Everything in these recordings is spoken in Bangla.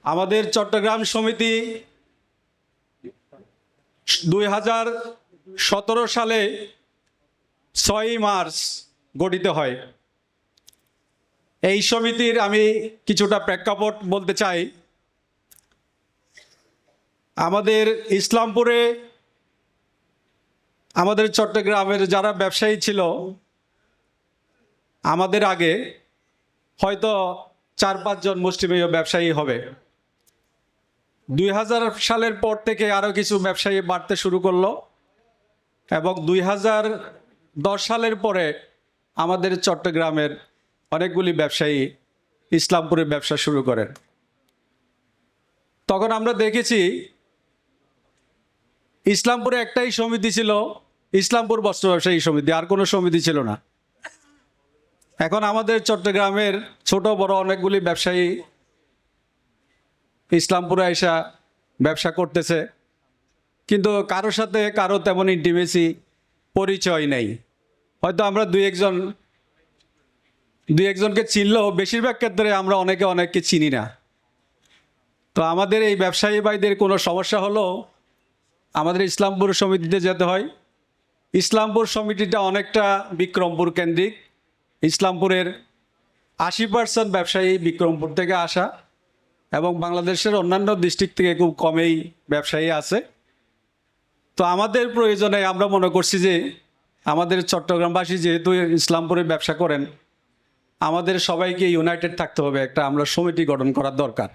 আমাদের চট্টগ্রাম সমিতি 2017 সালে 6ই মার্চ গঠিত হয়। এই সমিতির আমি কিছুটা প্রেক্ষাপট বলতে চাই। আমাদের ইসলামপুরে আমাদের চট্টগ্রামের যারা ব্যবসায়ী ছিল আমাদের আগে, হয়তো 4-5 জন মুষ্টিমেয় ব্যবসায়ী হবে। 2000 সালের পর থেকে আরও কিছু ব্যবসায়ী বাড়তে শুরু করলো এবং 2010 সালের পরে আমাদের চট্টগ্রামের অনেকগুলি ব্যবসায়ী ইসলামপুরে ব্যবসা শুরু করেন। তখন আমরা দেখেছি ইসলামপুরে একটাই সমিতি ছিল, ইসলামপুর বস্ত্র ব্যবসায়ী সমিতি, আর কোনো সমিতি ছিল না। এখন আমাদের চট্টগ্রামের ছোট বড় অনেকগুলি ব্যবসায়ী ইসলামপুরে এসে ব্যবসা করতেছে, কিন্তু কারোর সাথে কারো তেমন ইন্টিমেসি পরিচয় নেই। হয়তো আমরা দুই একজনকে চিনলেও বেশিরভাগ ক্ষেত্রে আমরা অনেককে চিনি না। তো আমাদের এই ব্যবসায়ী ভাইদের কোনো সমস্যা হলো আমাদের ইসলামপুর সমিতিতে যেতে হয়। ইসলামপুর সমিতিটা অনেকটা বিক্রমপুর কেন্দ্রিক। ইসলামপুরের 80% ব্যবসায়ী বিক্রমপুর থেকে আসা এবং বাংলাদেশের অন্যান্য ডিস্ট্রিক্ট থেকে খুব কমেই ব্যবসায়ী আছে। তো আমাদের প্রয়োজনে আমরা মনে করছি যে আমাদের চট্টগ্রামবাসী যেহেতু ইসলামপুরে ব্যবসা করেন, আমাদের সবাইকে ইউনাইটেড থাকতে হবে, একটা আমরা সমিতি গঠন করার দরকার।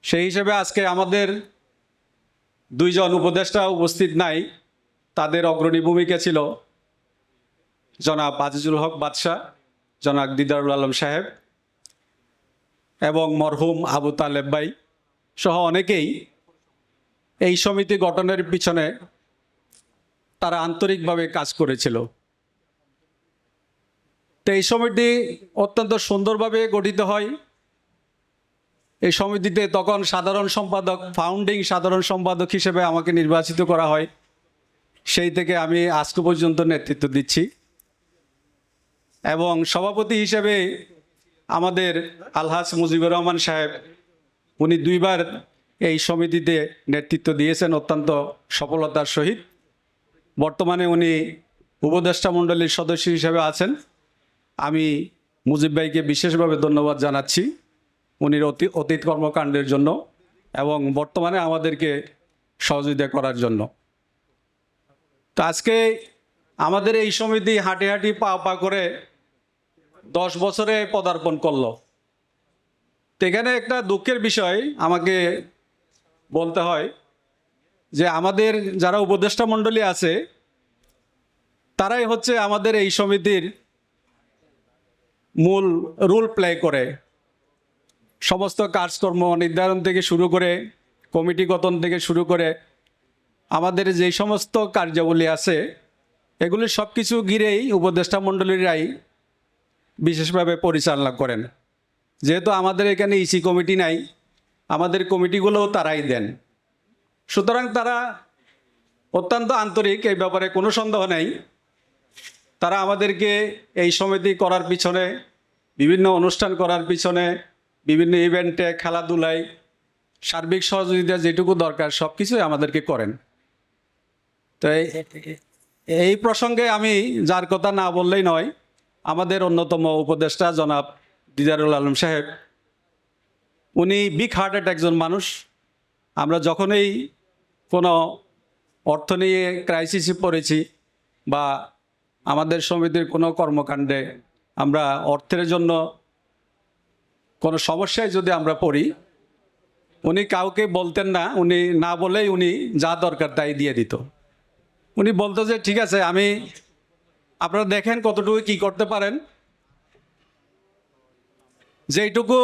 সেই হিসেবে আজকে আমাদের 2 জন উপদেষ্টা উপস্থিত নাই। তাদের অগ্রণী ভূমিকা ছিল জনাব আজিজুল হক বাদশাহ, জনাব দিদারুল আলম সাহেব এবং মরহুম আবু তালেব ভাই সহ অনেকেই এই সমিতি গঠনের পিছনে তারা আন্তরিকভাবে কাজ করেছিল। তো এই সমিতি অত্যন্ত সুন্দরভাবে গঠিত হয়। এই সমিতিতে তখন সাধারণ সম্পাদক, ফাউন্ডিং সাধারণ সম্পাদক হিসেবে আমাকে নির্বাচিত করা হয়। সেই থেকে আমি আজকে পর্যন্ত নেতৃত্ব দিচ্ছি এবং সভাপতি হিসেবে আমাদের আলহাজ মুজিবুর রহমান সাহেব, উনি 2 বার এই সমিতিতে নেতৃত্ব দিয়েছেন অত্যন্ত সফলতার সহিত। বর্তমানে উনি উপদেষ্টা মণ্ডলীর সদস্য হিসেবে আছেন। আমি মুজিব ভাইকে বিশেষভাবে ধন্যবাদ জানাচ্ছি উনির অতীত কর্মকাণ্ডের জন্য এবং বর্তমানে আমাদেরকে সহযোগিতা করার জন্য। তো আজকে আমাদের এই সমিতি হাঁটি হাঁটি পা পা করে 10 বছরে পদার্পণ করলো। তো এখানে একটা দুঃখের বিষয় আমাকে বলতে হয় যে আমাদের যারা উপদেষ্টা মণ্ডলী আছে তারাই হচ্ছে আমাদের এই সমিতির মূল রোল প্লে করে। সমস্ত কাজকর্ম নির্ধারণ থেকে শুরু করে, কমিটি গঠন থেকে শুরু করে আমাদের যে সমস্ত কার্যাবলী আছে এগুলি সব কিছু ঘিরেই উপদেষ্টা মণ্ডলীরাই বিশেষভাবে পরিচালনা করেন। যেহেতু আমাদের এখানে ইসি কমিটি নাই, আমাদের কমিটিগুলোও তারাই দেন। সুতরাং তারা অত্যন্ত আন্তরিক, এই ব্যাপারে কোনো সন্দেহ নেই। তারা আমাদেরকে এই সমিতি করার পিছনে, বিভিন্ন অনুষ্ঠান করার পিছনে, বিভিন্ন ইভেন্টে, খেলাধুলায় সার্বিক সহযোগিতা যেটুকু দরকার সব কিছুই আমাদেরকে করেন। তো এই প্রসঙ্গে আমি যার কথা না বললেই নয়, আমাদের অন্যতম উপদেষ্টা জনাব দিদারুল আলম সাহেব, উনি বিগ হার্টেড একজন মানুষ। আমরা যখনই কোনো অর্থ নিয়ে ক্রাইসিসে পড়েছি বা আমাদের সমিতির কোনো কর্মকাণ্ডে আমরা অর্থের জন্য কোনো সমস্যায় যদি আমরা পড়ি, উনি কাউকে বলতেন না। উনি না বলেই উনি যা দরকার তাই দিয়ে দিত। উনি বলতো যে ঠিক আছে, আপনারা দেখেন কতটুকু কি করতে পারেন, যেইটুকু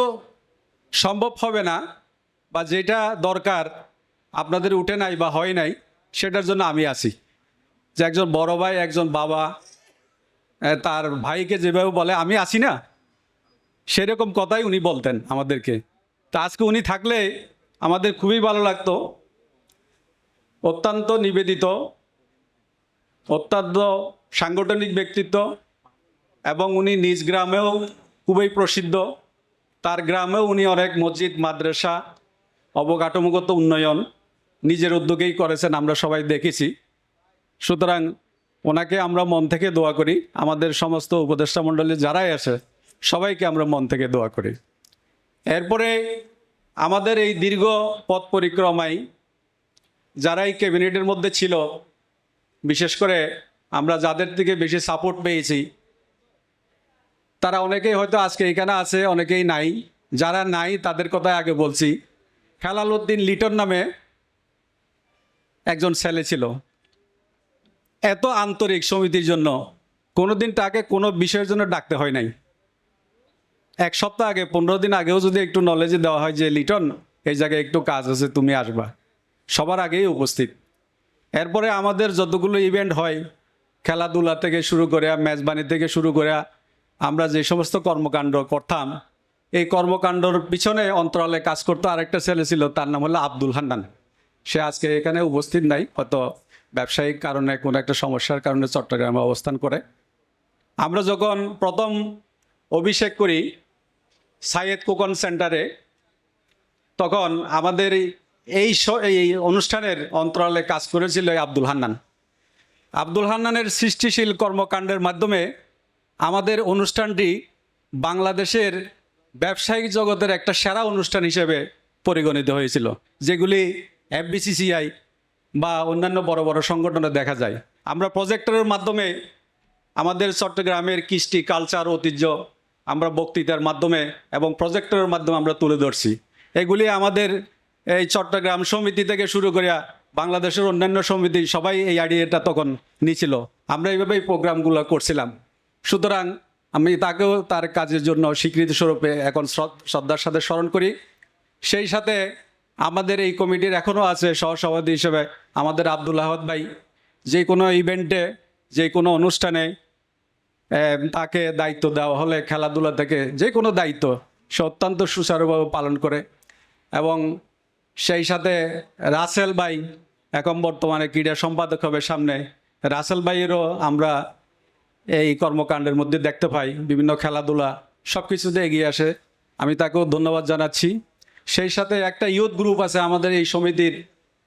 সম্ভব হবে না বা যেটা দরকার আপনাদের উঠে নাই বা হয় নাই, সেটার জন্য আমি আছি। যে একজন বড় ভাই, একজন বাবা তার ভাইকে যেভাবে বলে আমি আছি না, সেরকম কথাই উনি বলতেন আমাদেরকে। তা আজকে উনি থাকলে আমাদের খুবই ভালো লাগতো। অত্যন্ত নিবেদিত, অত্যন্ত সাংগঠনিক ব্যক্তিত্ব এবং উনি নিজ গ্রামেও খুবই প্রসিদ্ধ। তার গ্রামে উনি অনেক মসজিদ মাদ্রাসা অবকাঠামোগত উন্নয়ন নিজের উদ্যোগেই করেছেন, আমরা সবাই দেখেছি। সুতরাং ওনাকে আমরা মন থেকে দোয়া করি, আমাদের সমস্ত উপদেষ্টা মণ্ডলী যারাই আছে সবাইকে আমরা মন থেকে দোয়া করি। এরপরে আমাদের এই দীর্ঘ পথ পরিক্রমায় যারা এই ক্যাবিনেটের মধ্যে ছিল, বিশেষ করে আমরা যাদের থেকে বেশি সাপোর্ট পেয়েছি তারা অনেকেই হয়তো আজকে এখানে আছে, অনেকেই নাই। যারা নাই তাদের কথাই আগে বলছি। হেলাল উদ্দিন লিটন নামে একজন ছেলে ছিল, এত আন্তরিক সমিতির জন্য, কোনোদিন তাকে কোনো বিষয়ের জন্য ডাকতে হয় নাই। এক সপ্তাহ আগে 15 দিন আগেও যদি একটু নলেজে দেওয়া হয় যে লিটন এই জায়গায় একটু কাজ আছে তুমি আসবা, সবার আগেই উপস্থিত। এরপরে আমাদের যতগুলো ইভেন্ট হয়, খেলাধুলা থেকে শুরু করে মেজবানি থেকে শুরু করে আমরা যে সমস্ত কর্মকাণ্ড করতাম, এই কর্মকাণ্ডর পিছনে অন্তরালে কাজ করতো আরেকটা ছেলে ছিল, তার নাম হলো আব্দুল হান্নান। সে আজকে এখানে উপস্থিত নাই, হয়তো ব্যবসায়িক কারণে কোনো একটা সমস্যার কারণে চট্টগ্রামে অবস্থান করে। আমরা যখন প্রথম অভিষেক করি সাইয়েদ কোকন সেন্টারে, তখন আমাদের এই অনুষ্ঠানের অন্তরালে কাজ করেছিল আব্দুল হান্নান। আব্দুল হান্নানের সৃষ্টিশীল কর্মকাণ্ডের মাধ্যমে আমাদের অনুষ্ঠানটি বাংলাদেশের ব্যবসায়িক জগতের একটা সেরা অনুষ্ঠান হিসেবে পরিগণিত হয়েছিল, যেগুলি FBCCI বা অন্যান্য বড় বড় সংগঠনে দেখা যায়। আমরা প্রজেক্টরের মাধ্যমে আমাদের চট্টগ্রামের কৃষ্টি কালচার ঐতিহ্য আমরা বক্তৃতার মাধ্যমে এবং প্রজেক্টরের মাধ্যমে আমরা তুলে ধরছি। এগুলি আমাদের এই চট্টগ্রাম সমিতি থেকে শুরু করে বাংলাদেশের অন্যান্য সমিতি সবাই এই আইডিয়াটা তখন নিয়েছিল। আমরা এইভাবেই প্রোগ্রামগুলো করছিলাম। সুতরাং আমি তাকেও তার কাজের জন্য স্বীকৃতি স্বরূপে এখন শ্রদ্ধার সাথে স্মরণ করি। সেই সাথে আমাদের এই কমিটির এখনও আছে সহসভাপতি হিসেবে আমাদের আব্দুল আহাদ ভাই। যে কোনো ইভেন্টে, যে কোনো অনুষ্ঠানে তাকে দায়িত্ব দেওয়া হলে খেলাধুলা থেকে যে কোনো দায়িত্ব সে অত্যন্ত সুচারুভাবে পালন করে। এবং সেই সাথে রাসেল ভাই এখন বর্তমানে ক্রীড়া সম্পাদক হবে সামনে, রাসেল ভাইয়েরও আমরা এই কর্মকাণ্ডের মধ্যে দেখতে পাই, বিভিন্ন খেলাধুলা সব কিছুতে এগিয়ে আসে, আমি তাকেও ধন্যবাদ জানাচ্ছি। সেই সাথে একটা ইউথ গ্রুপ আছে আমাদের এই সমিতির,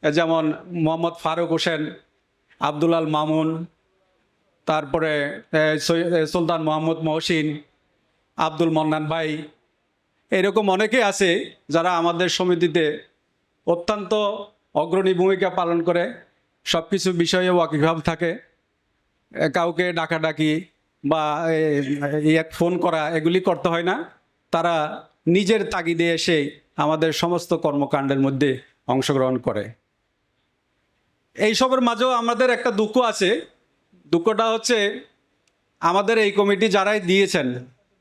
যেমন মোহাম্মদ ফারুক হোসেন, আব্দুল আল মামুন, তারপরে সুলতান মোহাম্মদ মহসিন, আব্দুল মন্নান ভাই, এরকম অনেকে আছে যারা আমাদের সমিতিতে অত্যন্ত অগ্রণী ভূমিকা পালন করে, সব কিছু বিষয়ে ওয়াকিবহাল থাকে। কাউকে ডাকাডাকি বা ফোন করা এগুলি করতে হয় না, তারা নিজের তাগিদে এসে আমাদের সমস্ত কর্মকাণ্ডের মধ্যে অংশগ্রহণ করে। এইসবের মাঝেও আমাদের একটা দুঃখ আছে। দুঃখটা হচ্ছে আমাদের এই কমিটি যারাই দিয়েছেন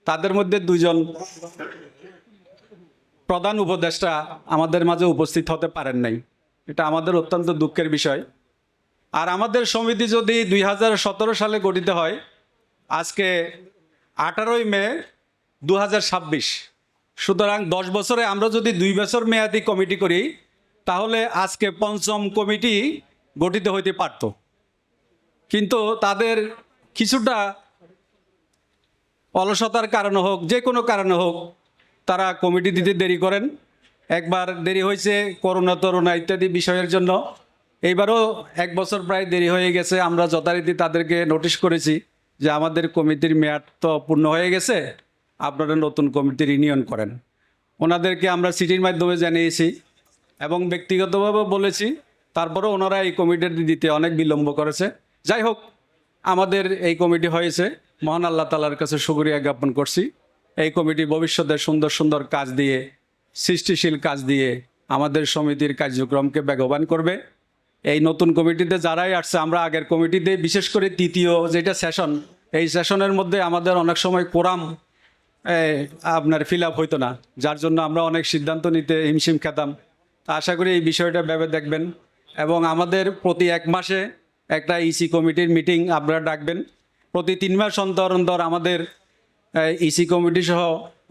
তাদের মধ্যে 2 জন প্রধান উপদেষ্টা আমাদের মাঝে উপস্থিত হতে পারেন নাই। এটা আমাদের অত্যন্ত দুঃখের বিষয়। আর আমাদের সমিতি যদি 2017 সালে গঠিত হয়, আজকে 18ই মে 2026, সুতরাং 10 বছরে আমরা যদি 2 বছর মেয়াদি কমিটি করি তাহলে আজকে 5ম কমিটি গঠিত হইতে পারত। কিন্তু তাদের কিছুটা অলসতার কারণে হোক, যে কোনো কারণে হোক, তারা কমিটি দিতে দেরি করেন। একবার দেরি হয়েছে করোনা ইত্যাদি বিষয়ের জন্য, এইবারও 1 বছর প্রায় দেরি হয়ে গেছে। আমরা যথারীতি তাদেরকে নোটিশ করেছি যে আমাদের কমিটির মেয়াদ তো পূর্ণ হয়ে গেছে, আপনারা নতুন কমিটি রিনিয়ন করেন। ওনাদেরকে আমরা চিঠির মাধ্যমে জানিয়েছি এবং ব্যক্তিগতভাবে বলেছি, তারপরেও ওনারা এই কমিটি দিতে অনেক বিলম্ব করেছে। যাই হোক, আমাদের এই কমিটি হয়েছে, মহান আল্লাহ তাআলার কাছে শুকরিয়া জ্ঞাপন করছি। এই কমিটি ভবিষ্যতে সুন্দর সুন্দর কাজ দিয়ে, সৃষ্টিশীল কাজ দিয়ে আমাদের সমিতির কার্যক্রমকে বেগবান করবে। এই নতুন কমিটিতে যারাই আসছে, আমরা আগের কমিটিতে বিশেষ করে 3য় যেটা সেশন, এই সেশনের মধ্যে আমাদের অনেক সময় কোরাম আপনার ফিল আপ হইতো না, যার জন্য আমরা অনেক সিদ্ধান্ত নিতে হিমশিম খেতাম। আশা করি এই বিষয়টা ভেবে দেখবেন এবং আমাদের প্রতি 1 মাসে একটা ইসি কমিটির মিটিং আপনারা ডাকবেন। প্রতি 3 মাস অন্তর অন্তর আমাদের ইসি কমিটি সহ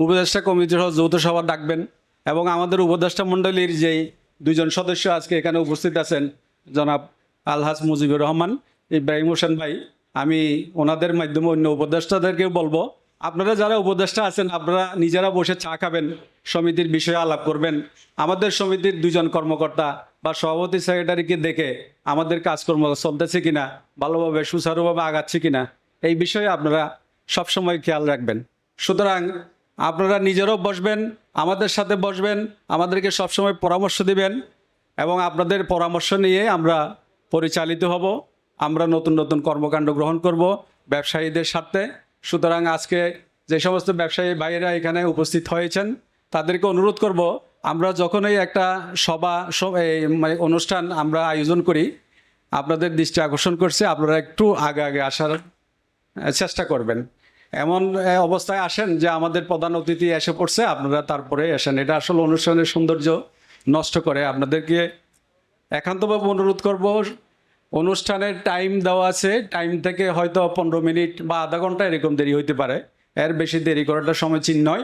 উপদেষ্টা কমিটি সহ যৌথ সভা ডাকবেন। এবং আমাদের উপদেষ্টা মণ্ডলীর যেই 2 জন সদস্য আজকে এখানে উপস্থিত আছেন, জনাব আলহাজ মুজিবুর রহমান, ইব্রাহিম হোসেন ভাই, আমি ওনাদের মাধ্যমে অন্য উপদেষ্টাদেরকেও বলবো আপনারা যারা উপদেষ্টা আছেন আপনারা নিজেরা বসে চা খাবেন, সমিতির বিষয়ে আলাপ করবেন। আমাদের সমিতির দুজন কর্মকর্তা বা সভাপতি সেক্রেটারিকে দেখে আমাদের কাজকর্ম চলতেছে কিনা, ভালোভাবে সুচারুভাবে আগাচ্ছে কিনা, এই বিষয়ে আপনারা সবসময় খেয়াল রাখবেন। সুতরাং আপনারা নিজেরাও বসবেন, আমাদের সাথে বসবেন, আমাদেরকে সবসময় পরামর্শ দিবেন এবং আপনাদের পরামর্শ নিয়ে আমরা পরিচালিত হব। আমরা নতুন নতুন কর্মকাণ্ড গ্রহণ করব ব্যবসায়ীদের স্বার্থে। সুতরাং আজকে যে সমস্ত ব্যবসায়ী ভাইয়েরা এখানে উপস্থিত হয়েছেন তাদেরকে অনুরোধ করব, আমরা যখনই একটা মানে অনুষ্ঠান আমরা আয়োজন করি, আপনাদের দৃষ্টি আকর্ষণ করছে, আপনারা একটু আগে আগে আসার চেষ্টা করবেন। এমন অবস্থায় আসেন যে আমাদের প্রধান অতিথি এসে পড়ছে, আপনারা তারপরে আসেন। এটা আসলে অনুষ্ঠানের সৌন্দর্য নষ্ট করে। আপনাদেরকে একান্তভাবে অনুরোধ করব, অনুষ্ঠানের টাইম দেওয়া আছে, টাইম থেকে হয়তো 15 মিনিট বা আধা ঘন্টা এরকম দেরি হইতে পারে, এর বেশি দেরি করাটা সমীচীন নয়।